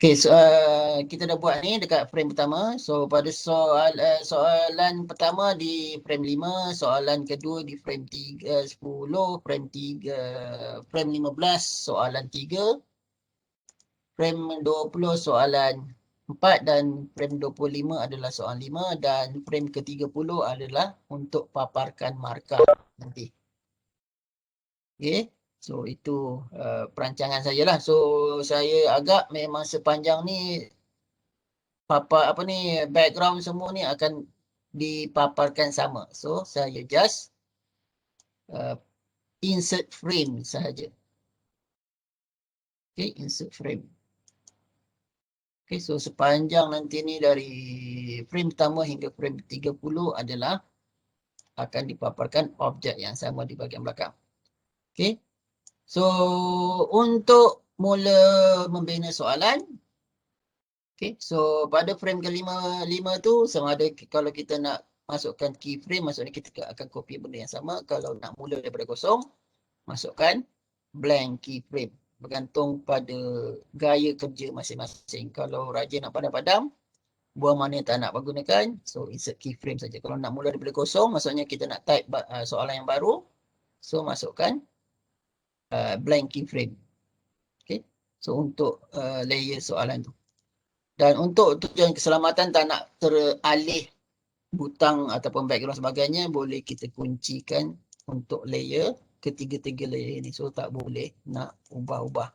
Okay, so, kita dah buat ni dekat frame pertama. So pada soalan pertama di frame 5, soalan kedua di frame 10, frame 3, frame 15, soalan 3, frame 20 soalan 4 dan frame 25 adalah soalan 5 dan frame ke-30 adalah untuk paparkan markah nanti. Okay. So itu perancangan saya lah. So saya agak memang sepanjang ni background semua ni akan dipaparkan sama. So saya just insert frame sahaja. Okay, insert frame. Okay, so sepanjang nanti ni dari frame pertama hingga frame 30 adalah akan dipaparkan objek yang sama di bahagian belakang. Okay, so untuk mula membina soalan, okay, so pada frame ke-5 tu sama ada kalau kita nak masukkan keyframe, maksudnya kita akan copy benda yang sama. Kalau nak mula daripada kosong, masukkan blank keyframe. Bergantung pada gaya kerja masing-masing. Kalau rajin nak padam-padam, buang mana yang tak nak gunakan, so insert keyframe saja. Kalau nak mula daripada kosong, maksudnya kita nak type soalan yang baru, so masukkan blank keyframe. Okay. So untuk layer soalan tu. Dan untuk tujuan keselamatan tak nak teralih butang ataupun background sebagainya, boleh kita kuncikan untuk layer ketiga-tiga layer ini. So tak boleh nak ubah-ubah.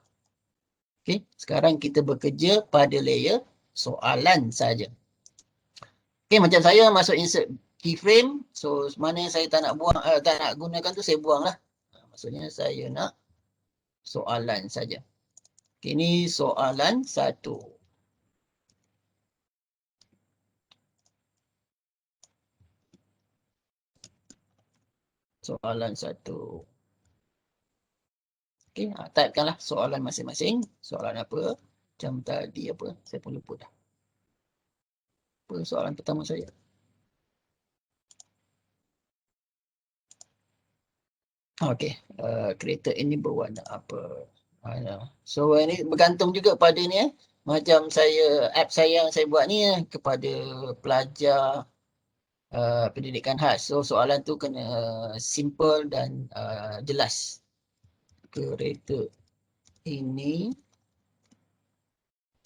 Okay. Sekarang kita bekerja pada layer soalan saja. Okay, macam saya masuk insert keyframe. So mana yang saya tak nak buang, tak nak gunakan tu saya buang lah. Maksudnya saya nak soalan saja. Okay, ini soalan 1. Soalan 1. Okay, typekanlah soalan masing-masing. Soalan apa? Macam tadi apa? Saya pun lupa dah. Apa soalan pertama saya? Okay, kereta ini berwarna apa? So ini bergantung juga pada ni macam app saya yang saya buat ni kepada pelajar pendidikan khas. So soalan tu kena simple dan jelas. Kereta ini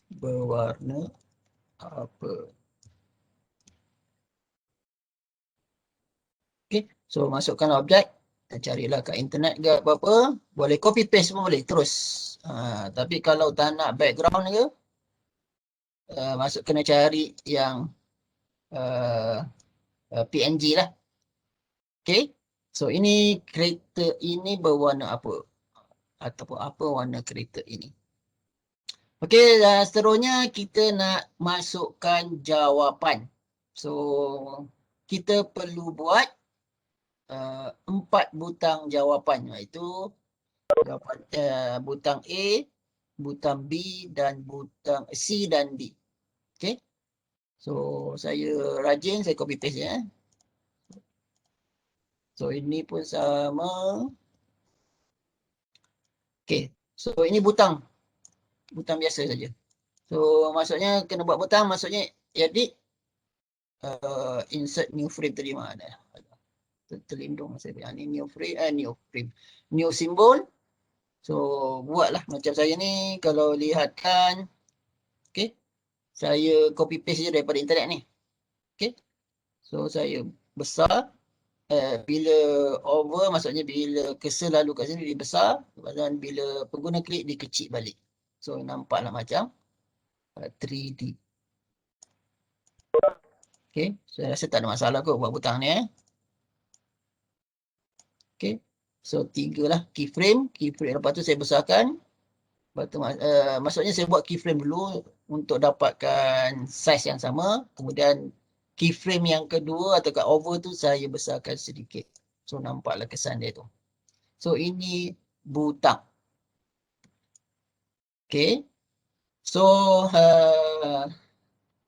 berwarna apa? Okay, so masukkan objek. Carilah kat internet ke apa-apa. Boleh copy paste pun boleh terus. Tapi kalau tak nak background ke, kena cari yang PNG lah. Okay. So ini kereta ini berwarna apa? Ataupun apa warna kereta ini? Okey, seterusnya kita nak masukkan jawapan. So, kita perlu buat 4 butang jawapan, iaitu jawapan, butang A, butang B dan butang C dan D. Okey. So, saya rajin, saya copy paste ya. So, ini pun sama. Okey. So, ini butang biasa saja. So maksudnya kena buat butang, maksudnya edit insert new frame tadi mana terlindung saya bilang ni new frame new symbol. So buatlah macam saya ni, kalau lihatkan okey, saya copy paste je daripada internet ni. Okey, so saya besar, bila over maksudnya bila cursor lalu kat sini dia besar, dan bila pengguna klik dia kecil balik. So nampaklah macam 3D. Okay, saya rasa tak ada masalah kot buat butang ni. Okay, so 3 lah keyframe. Lepas tu saya besarkan. Lepas tu, maksudnya saya buat keyframe dulu untuk dapatkan size yang sama. Kemudian keyframe yang kedua atau kat over tu saya besarkan sedikit. So nampaklah kesan dia tu. So ini butang. Okay, so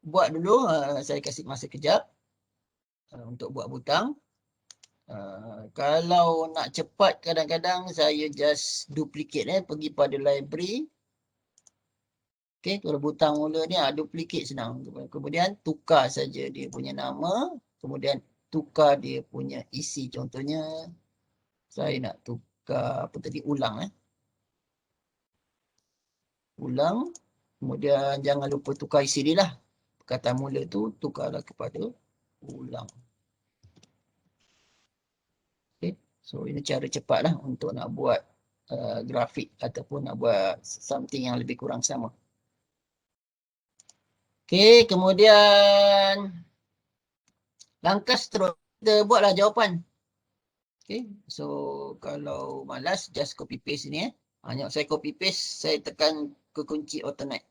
buat dulu, saya kasih masa kejap untuk buat butang. Kalau nak cepat kadang-kadang saya just duplicate pergi pada library. Okey, kalau butang mula ni duplicate senang. Kemudian tukar saja dia punya nama, kemudian tukar dia punya isi. Contohnya saya nak tukar apa tadi, ulang ulang, kemudian jangan lupa tukar isi dia lah. Perkataan mula tu tukarlah kepada ulang. Okay. So ini cara cepat lah untuk nak buat grafik ataupun nak buat something yang lebih kurang sama. Okay, kemudian langkah seterusnya kita buatlah jawapan. Okay, so kalau malas just copy paste ni Hanya saya copy paste, saya tekan ke kunci alternate.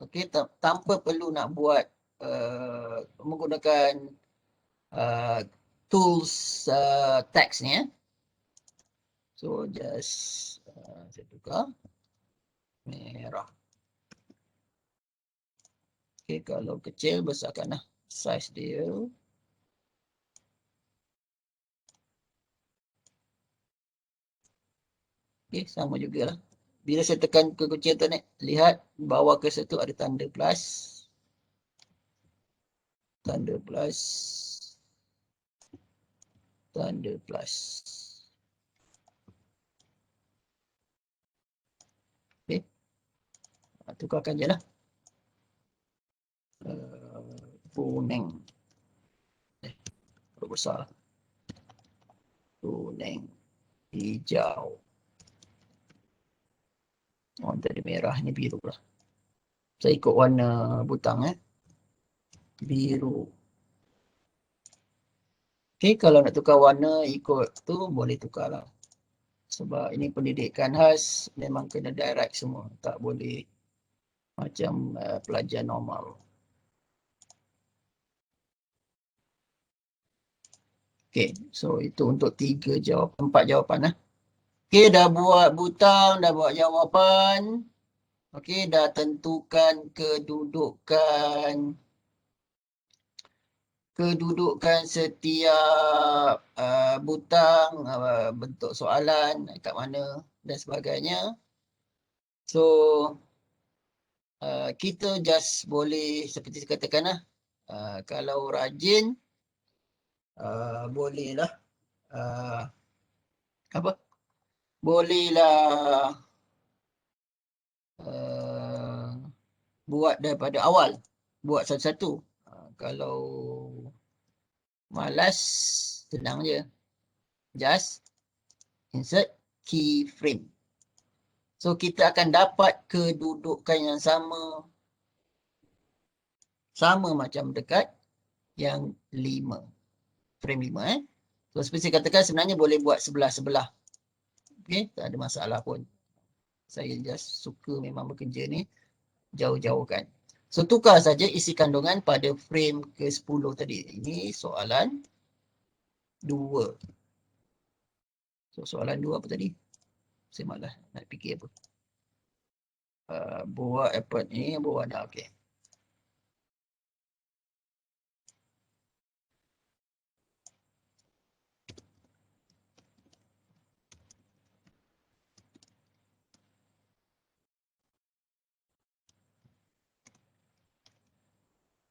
Okay, tanpa perlu nak buat menggunakan tools text ni So just saya tukar merah. Okay, kalau kecil besarkanlah size dia. Okay, sama jugalah. Bila saya tekan ke kunci internet, lihat bawah ke situ ada tanda plus. Tanda plus. Tanda plus. Okay. Tukarkan je lah. Kuning. Besar. Kuning. Hijau. Oh, tadi merah ni biru lah. Saya ikut warna butang biru. Okay, kalau nak tukar warna ikut tu boleh tukar lah. Sebab ini pendidikan khas memang kena direct semua. Tak boleh macam pelajar normal. Okay, so itu untuk 4 jawapan lah. Okay, dah buat butang, dah buat jawapan. Okay, dah tentukan kedudukan setiap butang, bentuk soalan kat mana dan sebagainya. So, kita just boleh seperti saya katakan lah, kalau rajin, bolehlah bolehlah buat daripada awal, buat satu-satu. Kalau malas, senang je, just insert keyframe. So kita akan dapat kedudukan yang sama macam dekat yang 5, frame 5 So seperti saya katakan sebenarnya boleh buat sebelah-sebelah. Okay, tak ada masalah pun. Saya just suka memang bekerja ni jauh-jauhkan. So tukar saja isi kandungan pada frame ke-10 tadi. Ini soalan 2. So soalan 2 apa tadi? Saya malas nak fikir apa. Buat airport ni berwarna. Okey.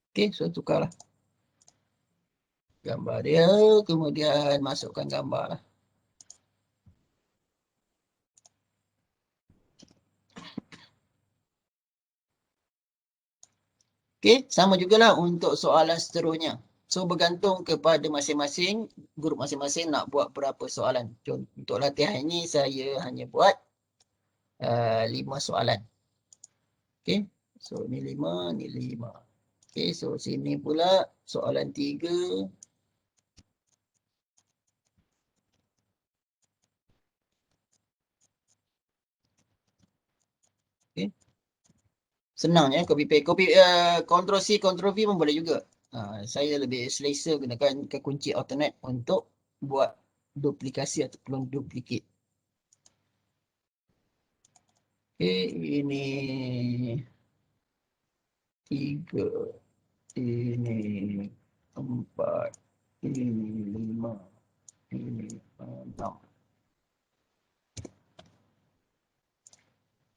Okey, so tukarlah gambar dia, kemudian masukkan gambar lah. Okey, sama jugalah untuk soalan seterusnya. So bergantung kepada masing-masing, grup masing-masing nak buat berapa soalan. Untuk latihan ini saya hanya buat 5 soalan. Okey, so ni 5, ni 5. Okey, so sini pula soalan 3. Okey. Senang ya copy paste. Ctrl C, Ctrl V pun boleh juga. Saya lebih selesa gunakan ke kunci alternate untuk buat duplikasi ataupun duplicate. Okey, ini 3, ini 4, ini 5, ini 6.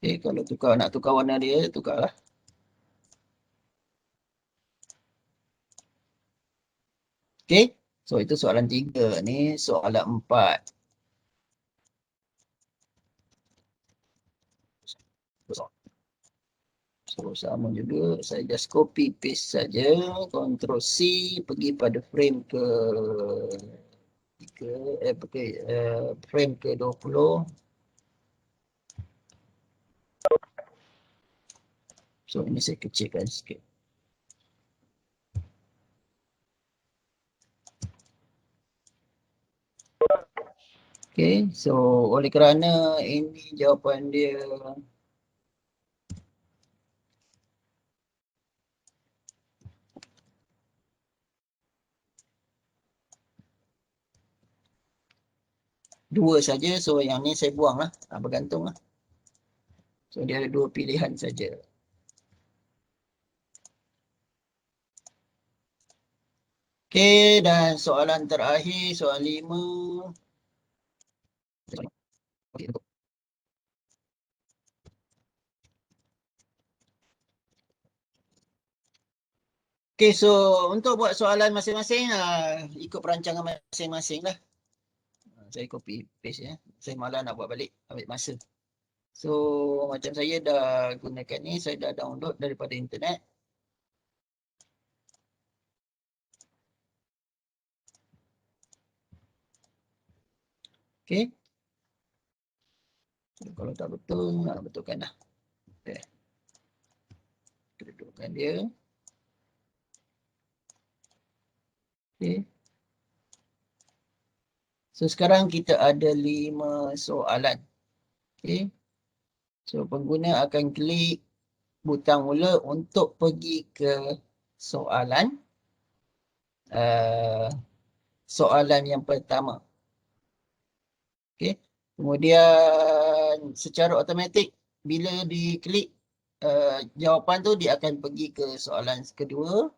Okay, kalau nak tukar warna dia, tukarlah. Okay, so itu soalan 3. Ni soalan 4. So sama juga, saya just copy paste saja, Ctrl C, pergi pada frame ke 3, frame ke 20. So ini saya kecilkan sikit. Okay, so oleh kerana ini jawapan dia dua saja, so yang ni saya buang lah, bergantung lah. So dia ada 2 pilihan saja. Okay, dan soalan terakhir, soalan 5. Okay, okay, so untuk buat soalan masing-masing, ikut perancangan masing-masing lah. Saya copy paste ya. Saya malah nak buat balik, ambil masa. So macam saya dah gunakan ni, saya dah download daripada internet. Okay. Kalau tak betul, betulkan dah. Okay. Dudukkan dia. Okay. So sekarang kita ada 5 soalan. Okay. So pengguna akan klik butang mula untuk pergi ke soalan soalan yang pertama. Okay. Kemudian secara automatik bila diklik jawapan tu, dia akan pergi ke soalan kedua.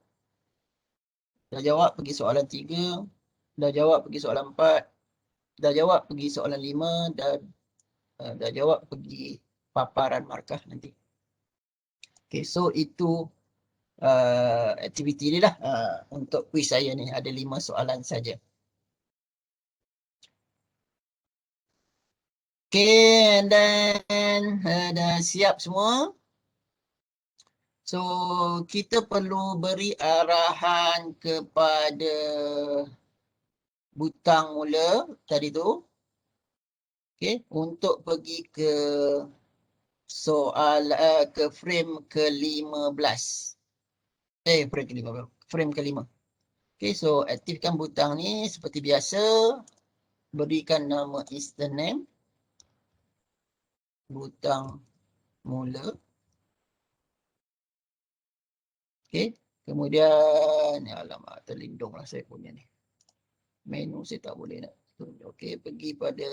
Dah jawab pergi soalan 3. Dah jawab pergi soalan 4. Dah jawab pergi soalan 5. Dan dah jawab pergi paparan markah nanti. Okay, so itu aktiviti ni lah untuk kuis saya ni. Ada 5 soalan saja. Okay, and then dah siap semua. So, kita perlu beri arahan kepada butang mula tadi tu. Okay, untuk pergi ke soal ke frame ke-15. Frame ke-15. Frame ke-5. Okay, so aktifkan butang ni seperti biasa. Berikan nama instant name. Butang mula. Okay, kemudian alamak, terlindung lah saya punya ni. Menu saya tak boleh nak tunjuk. Okay, pergi pada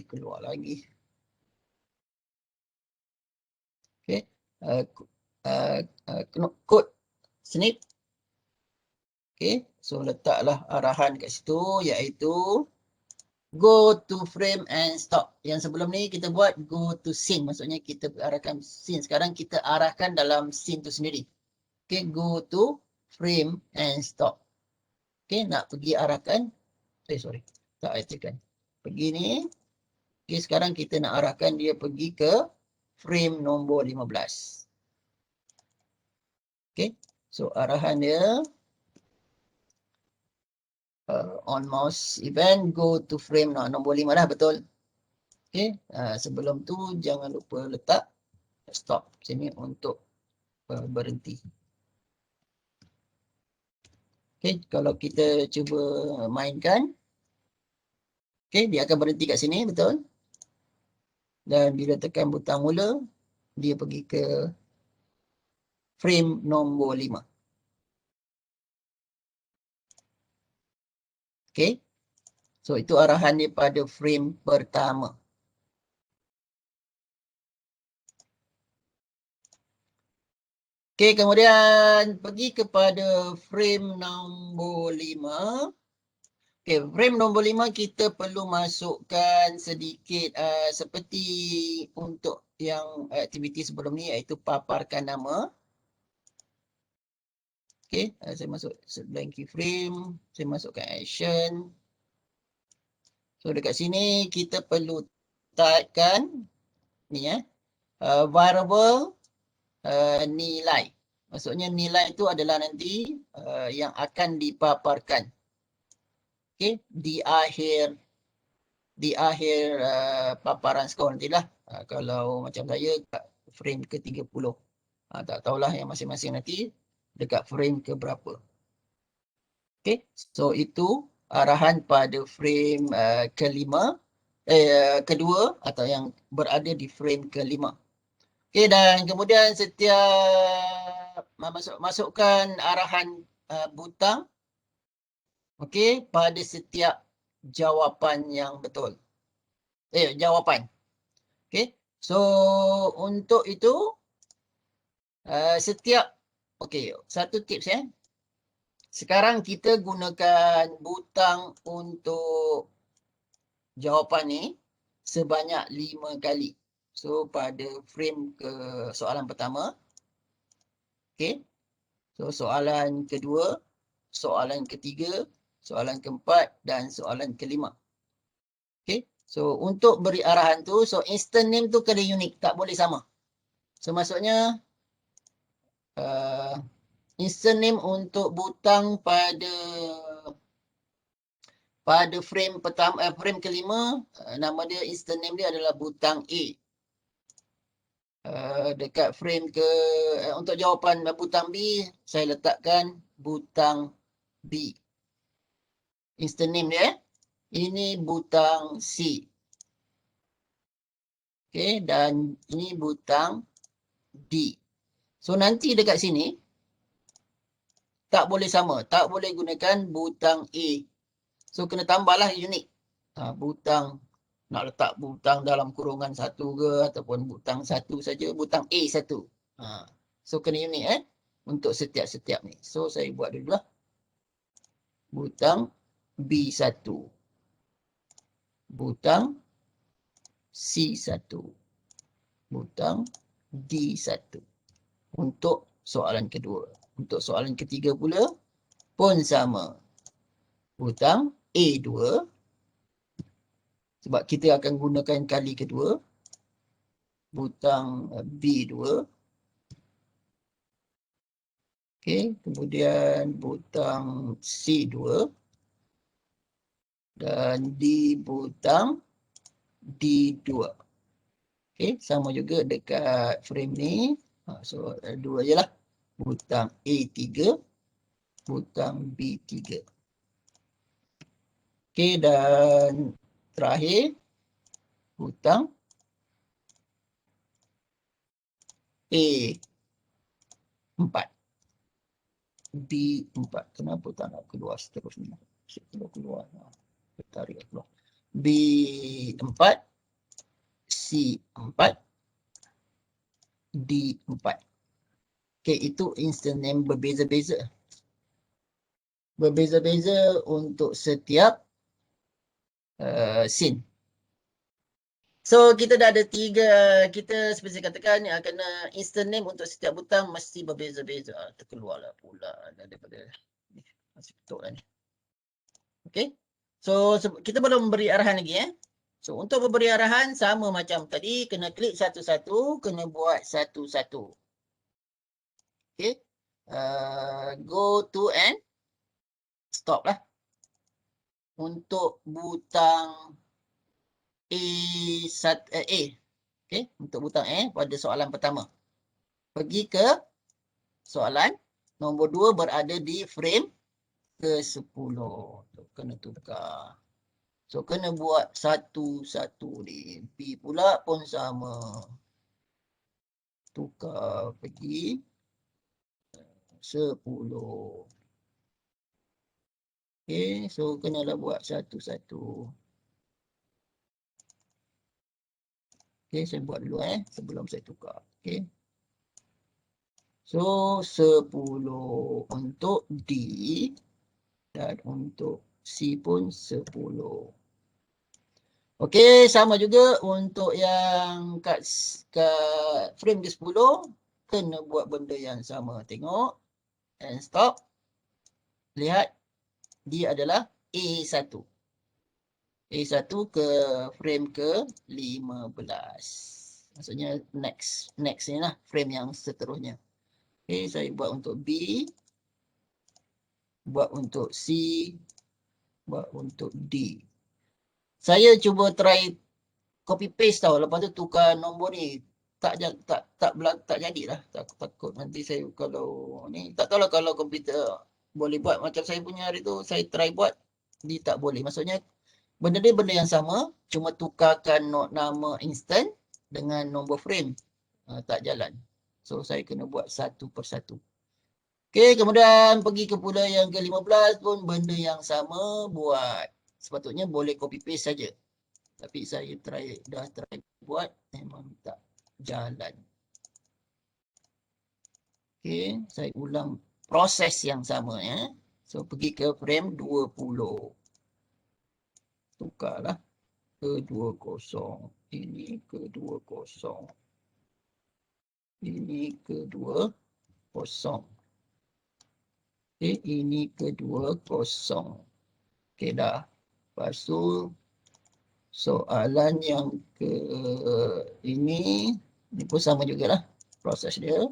keluar lagi. Okay, kod snip. Okay, so letaklah arahan kat situ, iaitu go to frame and stop. Yang sebelum ni kita buat go to scene. Maksudnya kita arahkan scene. Sekarang kita arahkan dalam scene tu sendiri. Okay, go to frame and stop. Okay, nak pergi arahkan. Sorry. Tak aktifkan. Pergi ni. Okay, sekarang kita nak arahkan dia pergi ke frame nombor 15. Okay, so arahan dia on mouse event go to frame nombor 5 dah, betul. Okay, sebelum tu jangan lupa letak stop sini untuk berhenti. Okay, kalau kita cuba mainkan, okay, dia akan berhenti kat sini, betul. Dan bila tekan butang mula, dia pergi ke frame nombor 5. Okay, so itu arahan dia pada frame pertama. Okay, kemudian pergi kepada frame nombor 5. Okay, frame nombor 5 kita perlu masukkan sedikit seperti untuk yang aktiviti sebelum ni, iaitu paparkan nama. Okay, saya masuk blank keyframe, saya masukkan action. So dekat sini kita perlu typekan ni variable nilai. Maksudnya nilai itu adalah nanti yang akan dipaparkan. Okay, di akhir paparan skor nantilah. Kalau macam saya kat frame ke-30. Tak tahulah yang masing-masing nanti dekat frame ke berapa. Okay, so itu arahan pada frame kedua atau yang berada di frame ke-5. Okay, dan kemudian setiap masukkan arahan butang, okay, pada setiap jawapan yang betul. Jawapan. Okay, so untuk itu setiap, okay, satu tips sekarang kita gunakan butang untuk jawapan ni sebanyak 5 kali. So pada frame ke soalan pertama, okay, so soalan kedua, soalan ketiga, soalan keempat dan soalan kelima. Okay, so untuk beri arahan tu, so instant name tu kena unik, tak boleh sama. So maksudnya instant name untuk butang pada frame pertama, frame kelima, nama dia, instant name dia adalah butang A. Dekat frame untuk jawapan butang B, saya letakkan butang B. Instant name dia, ini butang C. Okay, dan ini butang D. So nanti dekat sini, tak boleh sama, tak boleh gunakan butang A. So kena tambahlah unik. Butang, nak letak butang dalam kurungan 1 ke, ataupun butang 1 saja, butang A1. So kena unik untuk setiap-setiap ni. So saya buat dulu lah. Butang B1. Butang C1. Butang D1. Untuk soalan kedua. Untuk soalan ketiga pula pun sama. Butang A2. Sebab kita akan gunakan kali kedua. Butang B2. Okay, kemudian butang C2. Dan di butang D2. Okay, sama juga dekat frame ni. So, dua je lah. Butang A3. Butang B3. Okay, dan terakhir butang A4. B4. Kenapa tak nak keluar seterusnya? Keluar. Tarik keluar. B4. C4. D4. Okay, itu instant name berbeza-beza. Berbeza-beza untuk setiap scene. So, kita dah ada 3, kita seperti katakan kena instant name untuk setiap butang mesti berbeza-beza. Terkeluarlah pula daripada ni. Masih betul lah ni. Okay. So, kita belum memberi arahan lagi So, untuk memberi arahan sama macam tadi, kena klik satu-satu, kena buat satu-satu. Okay. Go to and stop lah. Untuk butang A. Okay. Untuk butang A pada soalan pertama. Pergi ke soalan nombor 2 berada di frame ke-10. Kena tukar. So, kena buat satu-satu ni. B pula pun sama. Tukar pergi 10. Okay, so kenalah buat satu-satu. Okay, saya buat dulu sebelum saya tukar. Okay. So, 10 untuk D dan untuk C pun 10. Okey, sama juga untuk yang kat frame ke 10, kena buat benda yang sama. Tengok and stop. Lihat, dia adalah A1. A1 ke frame ke 15. Maksudnya next ni lah, frame yang seterusnya. Okey, saya buat untuk B, buat untuk C, buat untuk D. Saya cuba try copy paste tau, lepas tu tukar nombor ni. Tak jadilah. Takut nanti saya kalau ni, tak tahulah kalau komputer boleh buat macam saya punya hari tu, saya try buat, dia tak boleh. Maksudnya benda ni benda yang sama, cuma tukarkan nama instant dengan nombor frame. Tak jalan. So saya kena buat satu persatu. Okey, kemudian pergi ke pula yang ke-15 pun benda yang sama buat. Sepatutnya boleh copy paste saja. Tapi saya dah try buat, memang tak jalan. Okey, saya ulang proses yang sama ya. So pergi ke frame 20. Tukarlah ke 20. Ini ke 20. Ini ke 20. Okey, ini ke 20. Okey dah. Lepas tu soalan yang ke ini pun sama jugalah proses dia.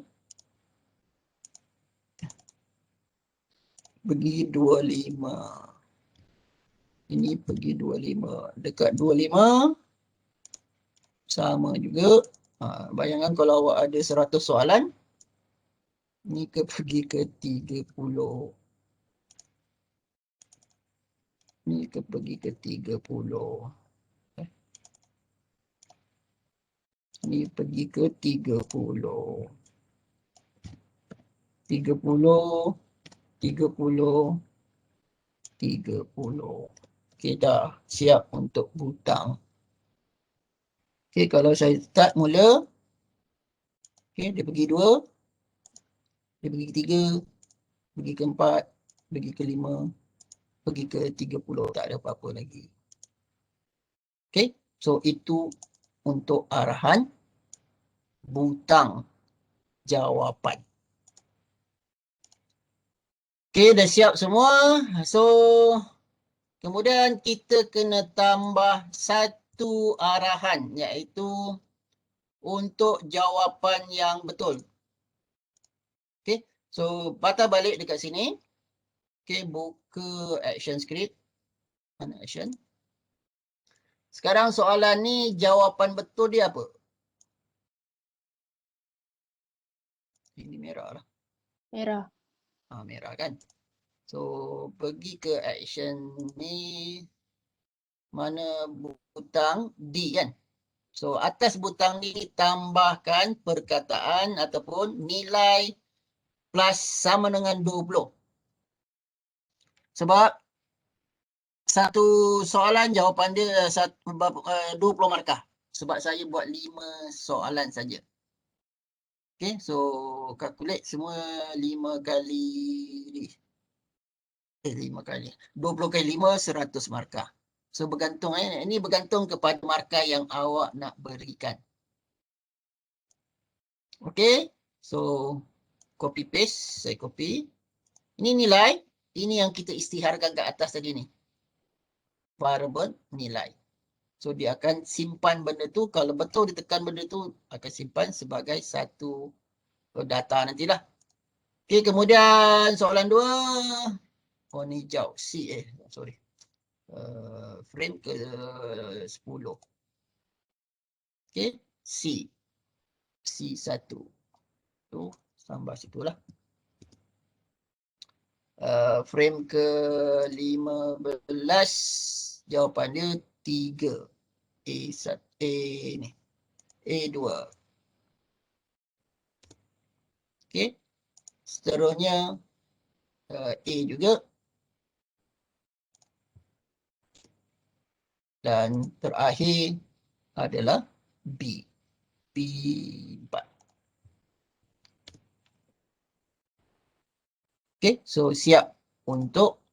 Pergi 25. Ini pergi 25. Dekat 25 sama juga. Bayangkan kalau awak ada 100 soalan, ni pergi ke 30. Ni pergi ke 30. Ni pergi ke 30. 30. 30. Okey dah siap untuk butang. Okey, kalau saya start mula. Okey, dia pergi 2. Dia pergi ke 3. Pergi ke 4. Pergi ke 5. Pergi ke 30. Tak ada apa-apa lagi. Okey, so itu untuk arahan butang jawapan. Okey, dah siap semua. So, kemudian kita kena tambah satu arahan, iaitu untuk jawapan yang betul. Okey, so patah balik dekat sini. Okey, buka action script. Mana action? Sekarang soalan ni jawapan betul dia apa? Ini merah lah. Merah. Merah kan? So, pergi ke action ni. Mana butang D kan? So, atas butang ni tambahkan perkataan ataupun nilai plus sama dengan 20. Sebab satu soalan jawapan dia 20 markah. Sebab saya buat 5 soalan saja. Okay, so calculate semua 5 kali 5 kali 20 kali 5 100 markah. So bergantung ini bergantung kepada markah yang awak nak berikan. Okay, so copy paste, saya copy. Ini nilai, ini yang kita isytiharkan kat atas tadi ni. Variable nilai. So dia akan simpan benda tu, kalau betul ditekan benda tu akan simpan sebagai satu data nantilah. Okay, kemudian soalan 2. Oh ni hijau, sorry. Frame ke 10. Okay, C1. Tu tambah situlah. Frame ke 15, jawapan dia 3. ni. A2. Okay. Seterusnya A juga. Dan terakhir adalah B. B4. Okay, so siap untuk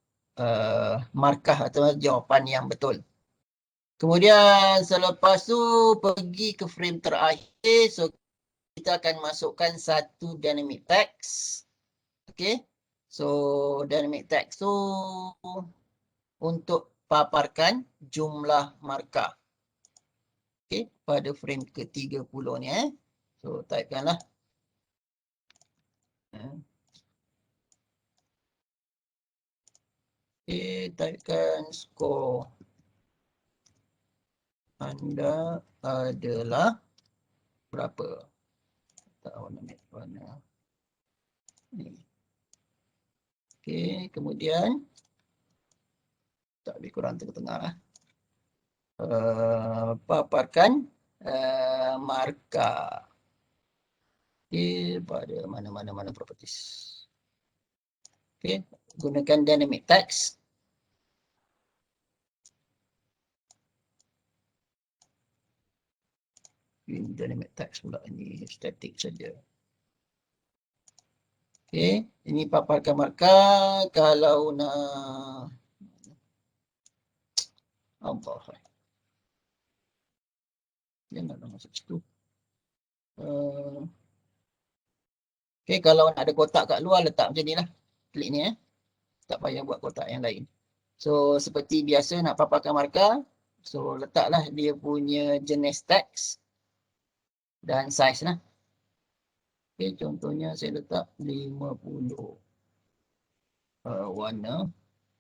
markah atau jawapan yang betul. Kemudian selepas tu pergi ke frame terakhir. So kita akan masukkan satu dynamic text. Okay. So dynamic text tu untuk paparkan jumlah markah. Okay. Pada frame ke-30 ni. So typekanlah. Okay. Typekan skor anda adalah berapa? Tak warna ni. Okey, kemudian tak lebih kurang tengah-tengah lah. Paparkan markah. Okey, pada mana properties. Okey, gunakan dynamic text. Dynamic text pula, ini static saja. Okey, ini paparkan markah. Kalau nak Allah. Jangan nak masuk situ. Okey, kalau nak ada kotak kat luar, letak macam ni lah. Klik ni. Tak payah buat kotak yang lain. So, seperti biasa nak paparkan markah. So, letaklah dia punya jenis teks dan saiz lah. Okay, contohnya saya letak 50 warna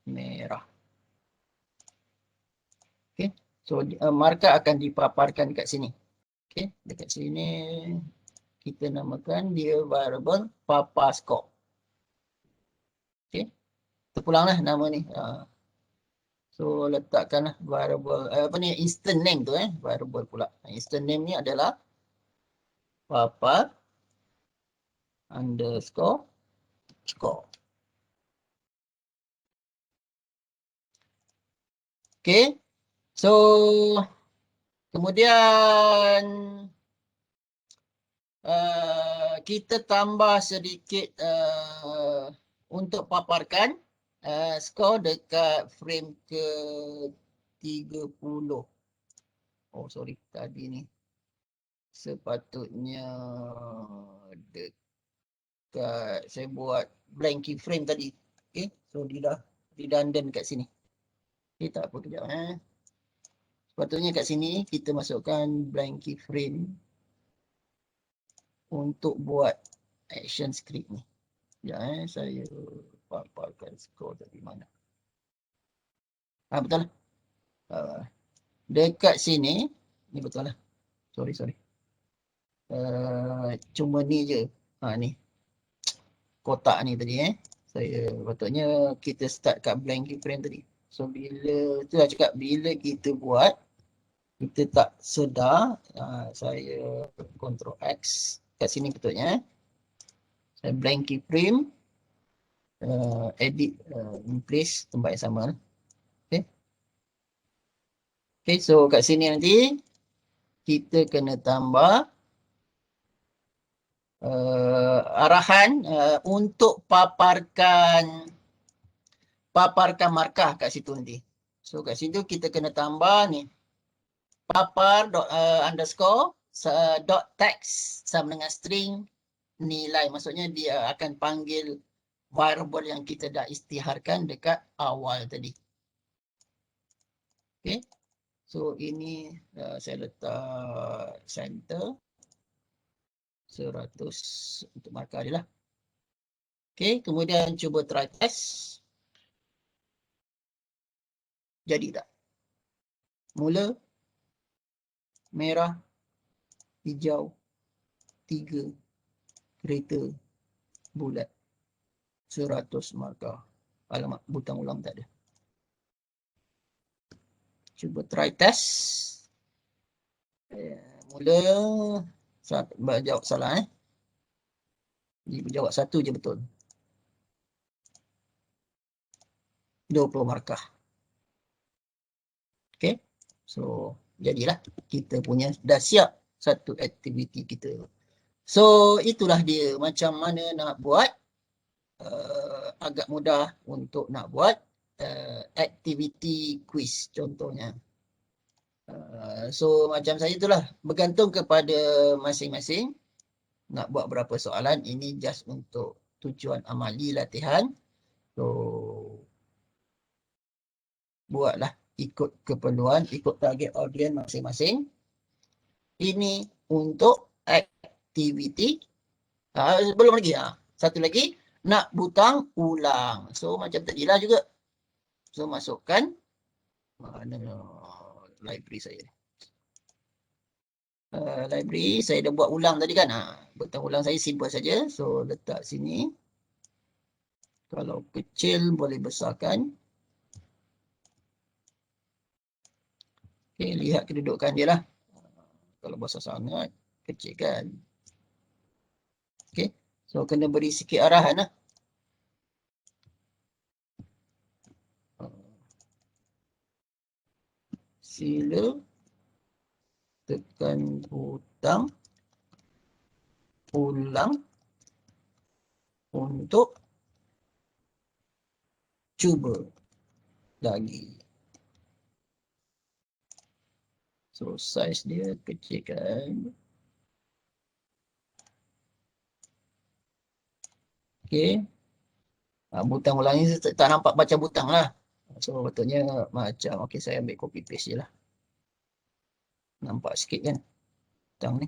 merah. Okay, so markah akan dipaparkan kat sini. Okay, dekat sini kita namakan dia variable papa score. Okay, terpulanglah nama ni. So letakkanlah variable instant name tu variable pula. Instant name ni adalah papa underscore score. Okay, so kemudian kita tambah sedikit untuk paparkan skor dekat frame ke 30. Oh sorry, tadi ni sepatutnya dekat saya buat blank keyframe tadi. Okay, so dia dah redundant kat sini. Okay, tak apa, kejap. Sepatutnya kat sini kita masukkan blank keyframe untuk buat action script ni. Ya, saya paparkan skor dari mana. Betul lah. Dekat sini, ni betul lah. Sorry. Cuma ni je. Ni. Kotak ni tadi Saya patutnya kita start kat blank keyframe tadi. So bila, tu lah cakap, bila kita buat, kita tak sedar, saya Ctrl X kat sini betulnya. Saya blank keyframe, edit in place tempat yang sama. Okay, so kat sini nanti kita kena tambah arahan untuk paparkan markah kat situ nanti. So kat situ kita kena tambah ni papar underscore dot text sama dengan string nilai. Maksudnya dia akan panggil variable yang kita dah isytiharkan dekat awal tadi. Okay. So ini saya letak center 100 untuk markah dia lah. Okay, kemudian cuba try test. Jadi tak? Mula merah, hijau, 3 kereta bulat 100 markah. Alamak, butang ulang tak ada. Cuba try test. Mula jawab salah Dia berjawab 1 je betul. 20 markah. Okay. So jadilah kita punya dah siap satu aktiviti kita. So itulah dia macam mana nak buat. Agak mudah untuk nak buat activity quiz contohnya. So macam saya itulah, bergantung kepada masing-masing nak buat berapa soalan. Ini just untuk tujuan amali latihan. So buatlah ikut keperluan, ikut target audience masing-masing. Ini untuk aktiviti. Belum lagi. Satu lagi, nak butang ulang. So macam tadilah juga. So masukkan mana library saya. Library saya dah buat ulang tadi kan. Butang ulang saya simple saja. So letak sini. Kalau kecil boleh besarkan. Okay, lihat kedudukan dia lah. Kalau besar sangat, kecilkan. Okay, so kena beri sikit arahan lah. Sila tekan butang ulang untuk cuba lagi. So size dia kecilkan. Okay. Butang ulang ni tak nampak macam butang lah. So betulnya macam, okay, saya ambil copy paste je lah. Nampak sikit kan butang ni.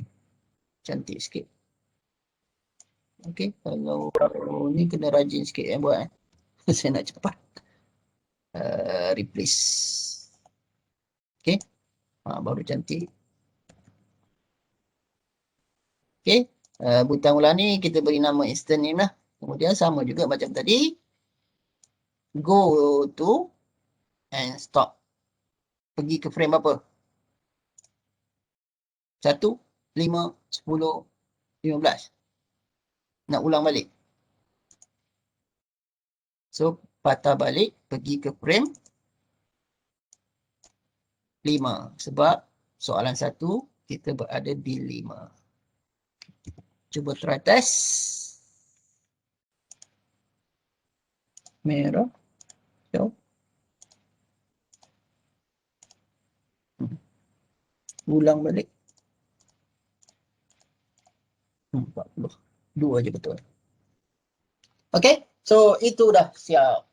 Cantik sikit. Okay, kalau ni kena rajin sikit buat. Saya nak cepat. Replace. Okay. Baru cantik. Okay. Butang ulang ni kita beri nama instant name lah. Kemudian sama juga macam tadi. Go to and stop. Pergi ke frame apa? 1, 5, 10, 15. Nak ulang balik. So, patah balik, pergi ke frame 5. Sebab soalan 1, kita berada di 5. Cuba try test. Merah. So. Ulang balik. 40. 2 je betul. Okay, so itu dah siap.